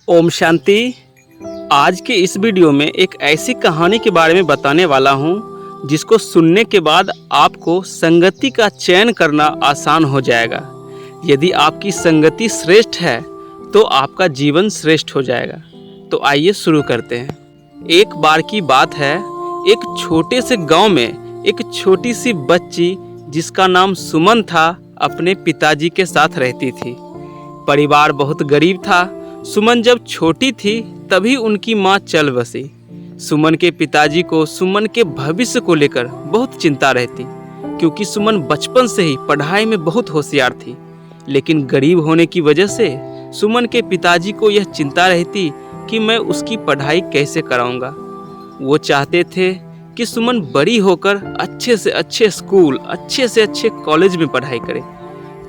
ओम शांति। आज के इस वीडियो में एक ऐसी कहानी के बारे में बताने वाला हूँ जिसको सुनने के बाद आपको संगति का चयन करना आसान हो जाएगा। यदि आपकी संगति श्रेष्ठ है तो आपका जीवन श्रेष्ठ हो जाएगा। तो आइए शुरू करते हैं। एक बार की बात है, एक छोटे से गांव में एक छोटी सी बच्ची जिसका नाम सुमन था अपने पिताजी के साथ रहती थी। परिवार बहुत गरीब था। सुमन जब छोटी थी तभी उनकी मां चल बसी। सुमन के पिताजी को सुमन के भविष्य को लेकर बहुत चिंता रहती, क्योंकि सुमन बचपन से ही पढ़ाई में बहुत होशियार थी। लेकिन गरीब होने की वजह से सुमन के पिताजी को यह चिंता रहती कि मैं उसकी पढ़ाई कैसे कराऊंगा। वो चाहते थे कि सुमन बड़ी होकर अच्छे से अच्छे स्कूल, अच्छे से अच्छे कॉलेज में पढ़ाई करे।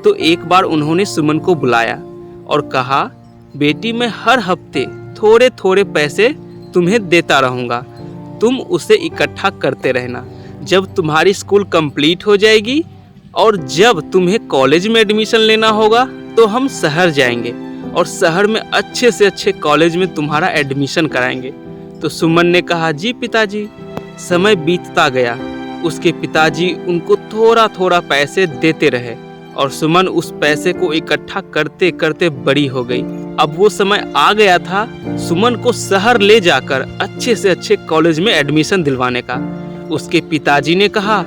तो एक बार उन्होंने सुमन को बुलाया और कहा, बेटी मैं हर हफ्ते थोड़े थोड़े पैसे तुम्हें देता रहूँगा, तुम उसे इकट्ठा करते रहना। जब तुम्हारी स्कूल कंप्लीट हो जाएगी और जब तुम्हें कॉलेज में एडमिशन लेना होगा तो हम शहर जाएंगे और शहर में अच्छे से अच्छे कॉलेज में तुम्हारा एडमिशन कराएंगे। तो सुमन ने कहा, जी पिताजी। समय बीतता गया, उसके पिताजी उनको थोड़ा थोड़ा पैसे देते रहे और सुमन उस पैसे को इकट्ठा करते करते बड़ी हो गई। अब वो समय आ गया था सुमन को शहर ले जाकर अच्छे से अच्छे कॉलेज में एडमिशन दिलवाने का। उसके पिताजी ने कहा,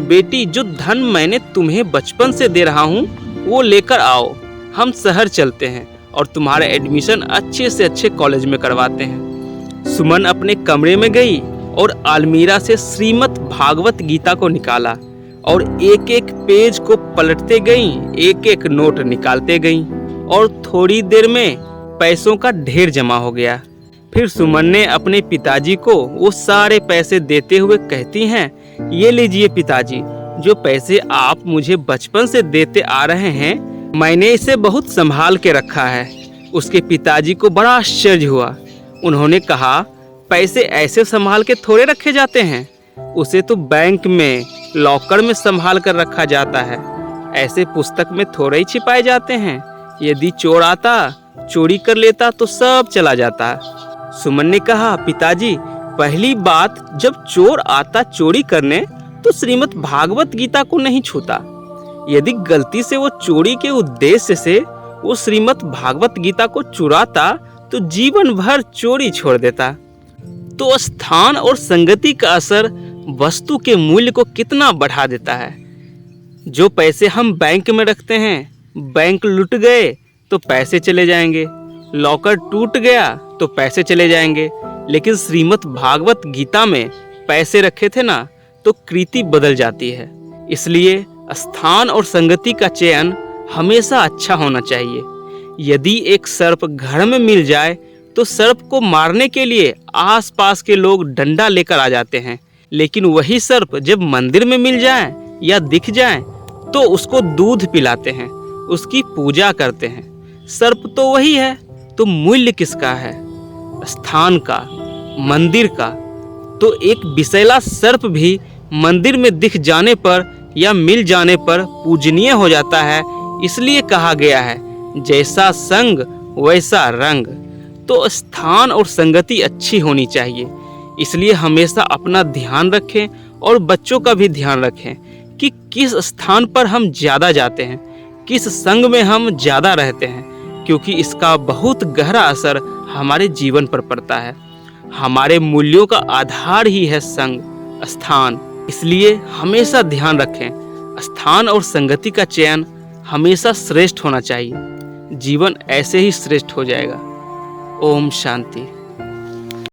बेटी जो धन मैंने तुम्हें बचपन से दे रहा हूँ वो लेकर आओ, हम शहर चलते हैं और तुम्हारा एडमिशन अच्छे से अच्छे कॉलेज में करवाते हैं। सुमन अपने कमरे में गई और अलमीरा से श्रीमद् भागवत गीता को निकाला और एक एक पेज को पलटते गईं, एक एक नोट निकालते गईं और थोड़ी देर में पैसों का ढेर जमा हो गया। फिर सुमन ने अपने पिताजी को वो सारे पैसे देते हुए कहती हैं, ये लीजिए पिताजी, जो पैसे आप मुझे बचपन से देते आ रहे हैं, मैंने इसे बहुत संभाल के रखा है। उसके पिताजी को बड़ा आश्चर्य हुआ। उन्होंने कहा, पैसे ऐसे संभाल के थोड़े रखे जाते हैं, उसे तो बैंक में लॉकर में संभाल कर रखा जाता है। ऐसे पुस्तक में थोड़े ही छिपाए जाते हैं। यदि चोर आता, चोरी कर लेता तो सब चला जाता। सुमन ने कहा, पिताजी पहली बात, जब चोर आता चोरी करने तो श्रीमद् भागवत गीता को नहीं छूता। यदि गलती से वो चोरी के उद्देश्य से वो श्रीमद् भागवत गीता को चुराता तो जीवन भर चोरी छोड़ देता। तो स्थान और संगति का असर वस्तु के मूल्य को कितना बढ़ा देता है। जो पैसे हम बैंक में रखते हैं, बैंक लूट गए तो पैसे चले जाएंगे, लॉकर टूट गया तो पैसे चले जाएंगे। लेकिन श्रीमद् भागवत गीता में पैसे रखे थे ना, तो कृति बदल जाती है। इसलिए स्थान और संगति का चयन हमेशा अच्छा होना चाहिए। यदि एक सर्प घर में मिल जाए तो सर्प को मारने के लिए आसपास के लोग डंडा लेकर आ जाते हैं, लेकिन वही सर्प जब मंदिर में मिल जाए या दिख जाए तो उसको दूध पिलाते हैं, उसकी पूजा करते हैं। सर्प तो वही है, तो मूल्य किसका है? स्थान का, मंदिर का। तो एक विषैला सर्प भी मंदिर में दिख जाने पर या मिल जाने पर पूजनीय हो जाता है। इसलिए कहा गया है, जैसा संग वैसा रंग। तो स्थान और संगति अच्छी होनी चाहिए। इसलिए हमेशा अपना ध्यान रखें और बच्चों का भी ध्यान रखें कि किस स्थान पर हम ज़्यादा जाते हैं, किस संग में हम ज़्यादा रहते हैं, क्योंकि इसका बहुत गहरा असर हमारे जीवन पर पड़ता है। हमारे मूल्यों का आधार ही है संग, स्थान। इसलिए हमेशा ध्यान रखें, स्थान और संगति का चयन हमेशा श्रेष्ठ होना चाहिए। जीवन ऐसे ही श्रेष्ठ हो जाएगा। ओम शांति।